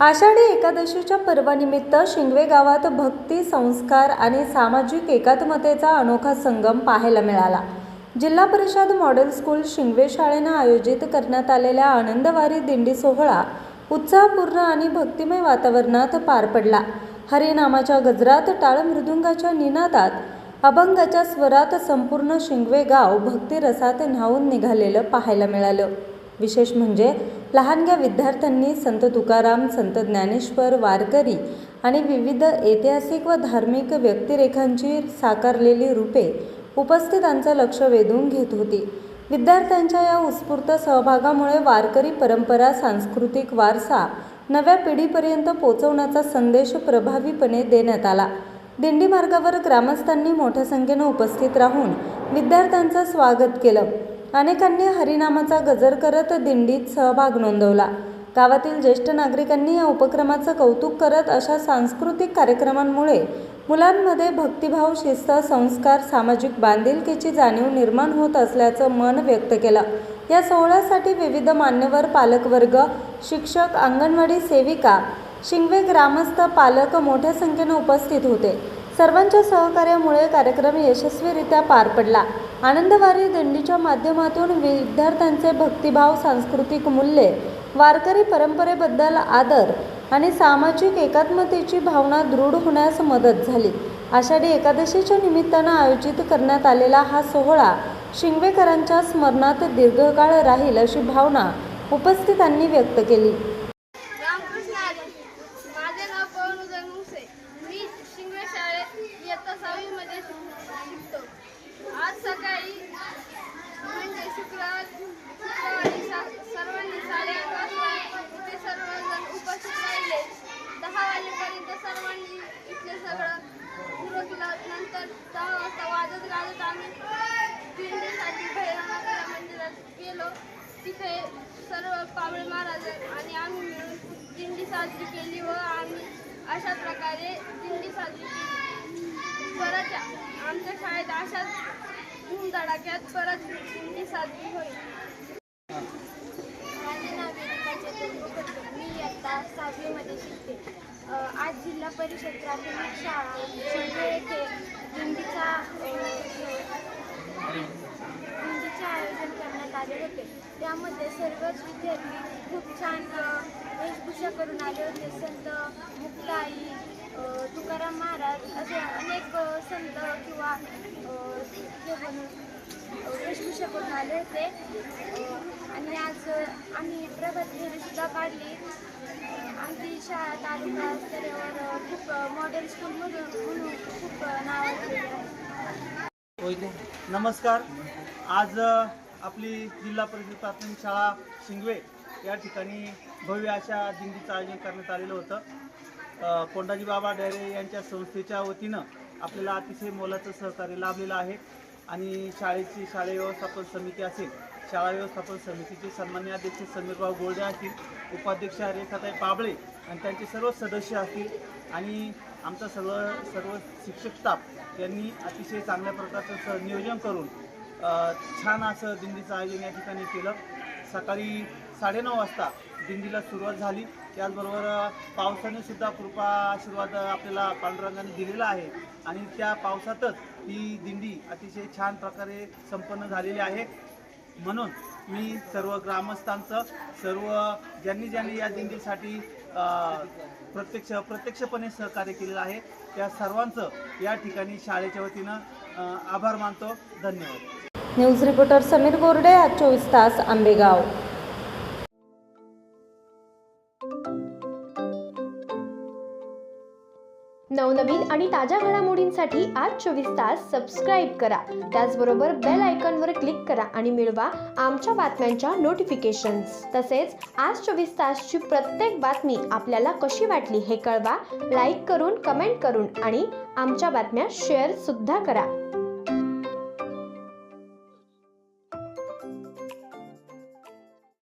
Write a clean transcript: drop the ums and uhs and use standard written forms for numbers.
आषाढी एकादशीच्या पर्वानिमित्त शिंगवे गावात भक्ती, संस्कार आणि सामाजिक एकात्मतेचा अनोखा संगम पाहायला मिळाला. जिल्हा परिषद मॉडेल स्कूल शिंगवे शाळेनं आयोजित करण्यात आलेल्या आनंदवारी दिंडी सोहळा उत्साहपूर्ण आणि भक्तिमय वातावरणात पार पडला. हरिनामाच्या गजरात, टाळ मृदुंगाच्या निनादात, अभंगाच्या स्वरात संपूर्ण शिंगवे गाव भक्तिरसात न्हाऊन निघालेलं पाहायला मिळालं. विशेष म्हणजे लहानग्या विद्यार्थ्यांनी संत तुकाराम, संत ज्ञानेश्वर, वारकरी आणि विविध ऐतिहासिक व धार्मिक व्यक्तिरेखांची साकारलेली रूपे उपस्थितांचं लक्ष वेधून घेत होती. विद्यार्थ्यांच्या या उत्स्फूर्त सहभागामुळे वारकरी परंपरा, सांस्कृतिक वारसा नव्या पिढीपर्यंत पोहोचवण्याचा संदेश प्रभावीपणे देण्यात आला. दिंडी मार्गावर ग्रामस्थांनी मोठ्या संख्येनं उपस्थित राहून विद्यार्थ्यांचं स्वागत केलं. अनेकांनी हरिनामाचा गजर करत दिंडीत सहभाग नोंदवला. गावातील ज्येष्ठ नागरिकांनी या उपक्रमाचं कौतुक करत अशा सांस्कृतिक कार्यक्रमांमुळे मुलांमध्ये भक्तिभाव, शिस्त, संस्कार, सामाजिक बांधिलकीची जाणीव निर्माण होत असल्याचं मन व्यक्त केलं. या सोहळ्यासाठी विविध मान्यवर, पालकवर्ग, शिक्षक, अंगणवाडी सेविका, शिंगवे ग्रामस्थ, पालक मोठ्या संख्येनं उपस्थित होते. सर्वांच्या सहकार्यामुळे कार्यक्रम यशस्वीरित्या पार पडला. आनंदवारी दिंडीच्या माध्यमातून विद्यार्थ्यांचे भक्तिभाव, सांस्कृतिक मूल्ये, वारकरी परंपरेबद्दल आदर आणि सामाजिक एकात्मतेची भावना दृढ होण्यास मदत झाली. आषाढी एकादशीच्या निमित्तानं आयोजित करण्यात आलेला हा सोहळा शिंगवेकरांच्या स्मरणात दीर्घकाळ राहील अशी भावना उपस्थितांनी व्यक्त केली. आज सकाळी म्हणजे शुक्रवारी सर्वांनी 8:30 वाजता इथे सर्वजण उपस्थित राहिले. 10 वाजेपर्यंत सर्वांनी इथले सगळं उरकलं. नंतर 10 वाजता वाजत गाजत आम्ही दिंडीसाठी भैरवनाथच्या मंदिरात गेलो. तिथे सर्व पावळे महाराज आणि आम्ही मिळून दिंडी साजरी केली व आम्ही अशा प्रकारे दिंडी साजरी केली. परत आमच्या शाळेत अशाच धूमधडाक्यात परत दिंडी साजरी होईल. माझे नाव वेदिका चेतन भोकटे. मी इयत्ता 6वीमध्ये शिकते. आज जिल्हा परिषद प्राथमिक शाळा शिंगवे येथे दिंडीचे आयोजन करण्यात आले होते. त्यामध्ये सर्वच विद्यार्थी खूप छान वेशभूषा करून आले होते. संत मुक्ताई, तुकाराम महाराज असे अनेक संत किंवा वेशभूषा करून आले होते. आणि आज आम्ही प्रभात फेरीसुद्धा काढली. आमची शाळा तालुका स्तरावर खूप मॉडेल स्कूल म्हणून खूप नावाजलेली आहे. नमस्कार. आज आपली जिल्हा परिषद प्राथमिक शाळा शिंगवे या ठिकाणी भव्य अशा दिंडीचं आयोजन करण्यात आलेलं होतं. कोंडाजी बाबा डेरे यांच्या संस्थेच्या वतीनं आपल्याला अतिशय मोलाचं सहकार्य लाभलेलं आहे. आणि शाळे व्यवस्थापन समिती असेल, शाळा व्यवस्थापन समितीचे सन्माननीय अध्यक्ष समीरभाऊ गोल्डे असतील, उपाध्यक्ष रेखाताई पाबळे आणि त्यांचे सर्व सदस्य असतील आणि आमचा सर्व शिक्षक स्टाफ यांनी अतिशय चांगल्या प्रकारचं नियोजन करून छान असं दिंडीचं आयोजन या ठिकाणी केलं. सकाळी 9:30 वाजता दिंडीला सुरुवात झाली. त्याचबरोबर पावसाने सुद्धा कृपा आशीर्वाद आपल्याला पांडुरंगाने दिलेला आहे आणि त्या पावसातच ही दिंडी अतिशय छान प्रकारे संपन्न झालेली आहे. म्हणून मी सर्व ग्रामस्थांचं, सर्व ज्यांनी या दिंडीसाठी प्रत्यक्षपणे सहकार्य केलेलं आहे त्या सर्वांचं या ठिकाणी शाळेच्या वतीनं आभार मानतो. धन्यवाद. न्यूज रिपोर्टर समीर बोर्डे, आज 24 तास, आंबेगाव. नवनवीन आणि ताज्या घडामोडींसाठी आज 24 तास सबस्क्राईब करा. त्याचबरोबर बेल आयकॉनवर क्लिक करा आणि मिळवा आमच्या बातम्यांच्या नोटिफिकेशन्स. तसेच आज 24 तासची प्रत्येक बातमी आपल्याला कशी वाटली हे कळवा. लाईक करून, कमेंट करून आणि आमच्या बातम्या शेअर सुद्धा करा.